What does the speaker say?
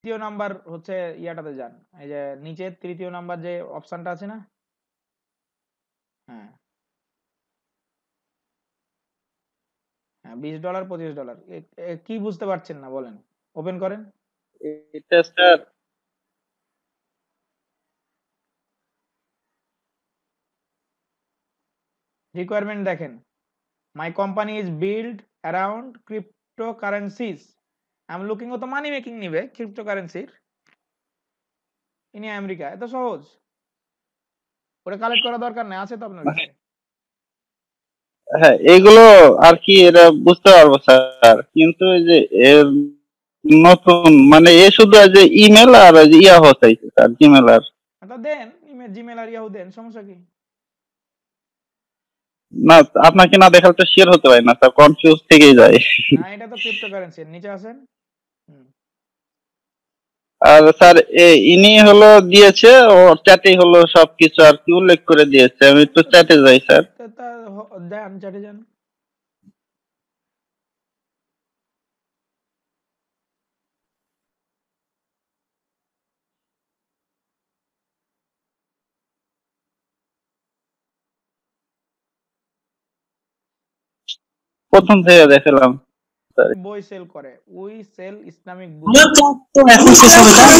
তৃতীয় নাম্বার হচ্ছে ইয়াটাতে যান, এই যে নিচে তৃতীয় নাম্বার যে অপশনটা আছে না, হ্যাঁ হ্যাঁ, $20 $25। কি বুঝতে পারছেন না বলেন, ওপেন করেন। এটা স্যার রিকোয়ারমেন্ট দেখেন, my company is build around cryptocurrencies, I am looking, ও তো মানি মেকিং নিবে ক্রিপ্টোকারেন্সির, ইনি আমেরিকা, এত সহজ, ওটা কালেক্ট করা দরকার নেই, আছে তো আপনার কাছে। হ্যাঁ এগুলো আর কি এটা বুঝতে পারবো স্যার, কিন্তু এই যে এর নতুন মানে এ শুধু যে ইমেল আর ওই যে ইয়াহো চাইছে স্যার, জিমেল আর তো দেন ইমেল, জিমেল আর ইয়াহু দেন, সমস্যা কি? না, আপনাকে না দেখালে তো শেয়ার হতে পারে না স্যার, কনফিউজ থেকেই যায়। না এটা তো ক্রিপ্টোকারেন্সি, নিচে আসেন। হুম। আর স্যার ইনি হলো দিয়েছে, ও চ্যাটে হলো সবকিছু আর কি উল্লেখ করে দিয়েছে, আমি একটু চ্যাটে যাই স্যার। দেন চ্যাটে যান। প্রথম থেকে দেখালাম স্যার। বই সেল করে, উই সেল ইসলামিক বুক। আমার ক্লাস তো এখন শেষ হবে তাই